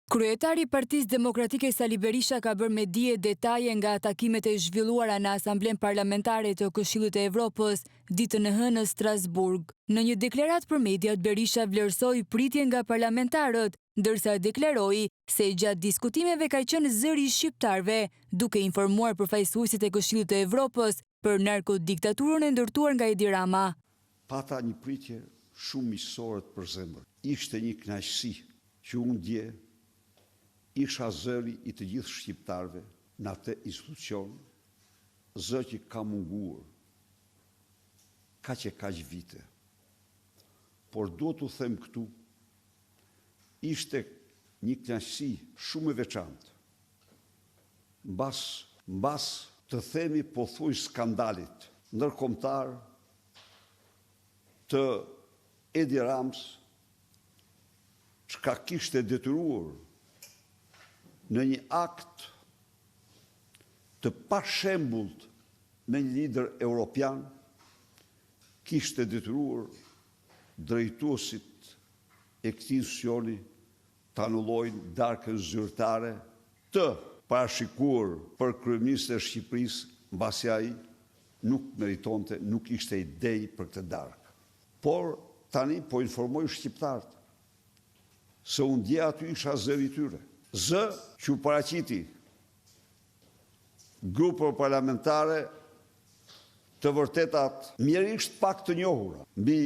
Kryetari i Partisë Demokratike Sali Berisha ka bërë me dije detaje nga takimet e zhvilluara në Asamblenë Parlamentare të Këshillit të Evropës ditën e hënë në Strasburg. Në një deklaratë për mediat, Berisha vlerësoi pritjen nga parlamentarët, ndërsa deklaroi se gjatë diskutimeve ka qenë zëri i shqiptarëve, duke informuar përfaqësuesit e Këshillit të Evropës për narkodiktaturën e ndërtuar nga Edi Rama. Pata një pritje shumë miqësore për zemër. Ishte një kënaqësi që unë dje isha zëri i të gjithë shqiptarëve në atë institucion, zë që ka munguar kaq vite. Por duhet të them këtu, ishte një kënaqësi shumë e veçantë. Mbas të themi pothuaj skandalit ndërkombëtar të Edi Ramës, çka kishte detyruar në një akt të pashembullt me një lider europian, kishte detyruar drejtuesit e këtij institucioni të anullojnë darkën zyrtare të parashikuar për kryeministrin e Shqipërisë, mbasi ai nuk meritonte, nuk ishte ide për këtë darkë. Por tani po informoj shqiptarët se unë dje aty isha zëri i tyre. Zë që u paraqiti grupeve parlamentare të vërtetat mjerisht pak të njohura mbi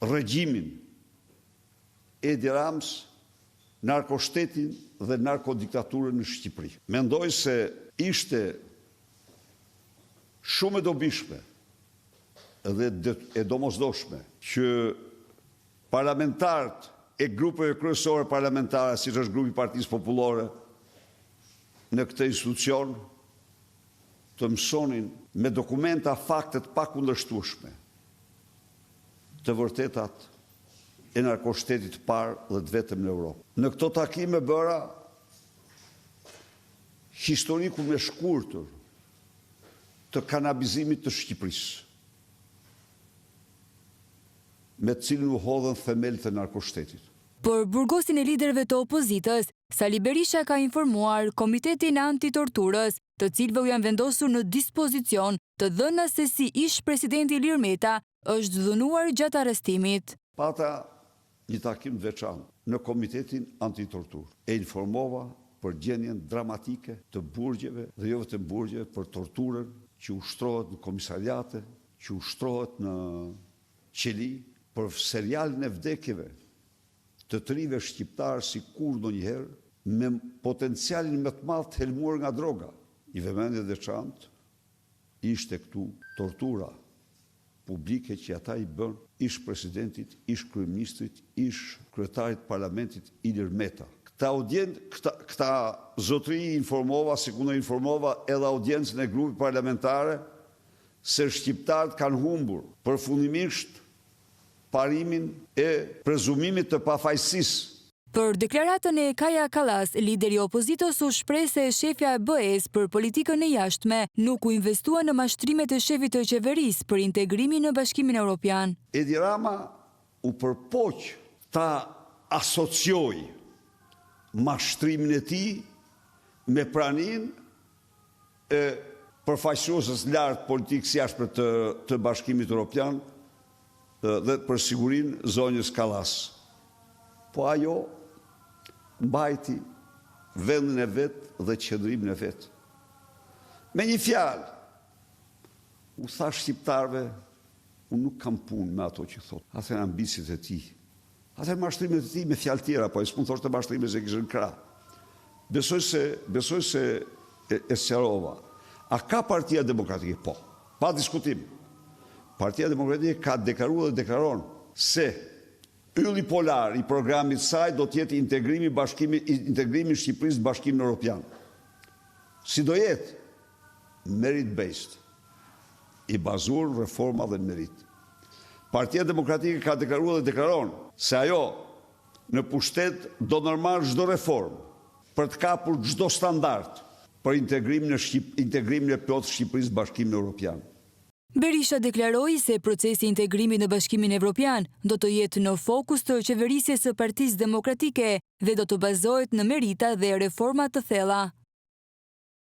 regjimin Edi Ramës, narkoshtetin dhe narkodiktaturën në Shqipëri. Mendoj se ishte shumë e dobishme dhe e domosdoshme që parlamentarët e grupeve kryesore parlamentare, siç është grupi i Partisë Popullore, në këtë institucion të mësonin me dokumenta faktet pa kundërshtueshme të vërtetat e narkoshtetit të parë dhe të vetëm në Europë. Në këto takime bëra historiku me shkurtër të kanabizimit të Shqipërisë, me të cilin u hodhën themelët e narkoshtetit. Për burgosin e liderëve të opozitës, Sali Berisha ka informuar Komitetin Antitorturës, të cilëve u janë vendosur në dispozicion të dhëna se si ish presidenti Ilir Meta është dhënuar gjatë arrestimit. Pata një takim të veçantë në Komitetin Antitorturë e informova për gjendjen dramatike të burgjeve dhe jo vetëm burgjeve, për torturën që ushtrohet në komisariate, që ushtrohet në qeli, për serialin e vdekjeve të rive shqiptarë si kur ndonjëherë, me potencialin më të madh të helmuar nga droga. I vëmendje veçantë ishte këtu tortura publike që ata i bën ish presidentit, ish kryeministrit, ish kryetarit parlamentit Ilir Meta. Këta zotëri informova, sikur informova edhe audiencën e grupit parlamentare, se shqiptarët kanë humbur përfundimisht parimin e prezumimit të pafajësisë. Për deklaratën e Kaja Kallas, lideri i opozitës u shpreh se shefja e BE-s për politikën e jashtme nuk u investua në mashtrimet e shefit të qeverisë për integrimin në Bashkimin Evropian. Edi Rama u përpoq ta asocioj mashtrimin e tij me praninë e përfaqësuesës lartë politikës jashtme të Bashkimit Evropian dhe për sigurinë zonjës Kallas. Po ajo mbajti vendin e vetë dhe qëndrimin e vetë. Me një fjalë, u tha shqiptarëve, unë nuk kam punë me ato që thotë. Atë janë ambicet e tij. Atë mashtrimet e tij me fjalë tjera, po s'mund thoshte mashtrime se kishën krah. Besoj se e sqarova. A ka Partia Demokratike? Po, pa diskutim. Partia Demokratike ka deklaruar dhe deklaron se ylli polar i programit saj do të jetë integrimi i Shqipërisë në Bashkimin Evropian. Si do jetë? Merit-based, i bazuar në reforma dhe në merit. Partia Demokratike ka deklaruar dhe deklaron se ajo në pushtet do normal çdo reformë për të kapur çdo standard për integrimin e plot Shqipërisë në Bashkimin Evropian. Berisha deklaroi se procesi integrimi në Bashkimin Evropian do të jetë në fokus të qeverisjes së Partisë Demokratike dhe do të bazohet në merita dhe reforma të thella.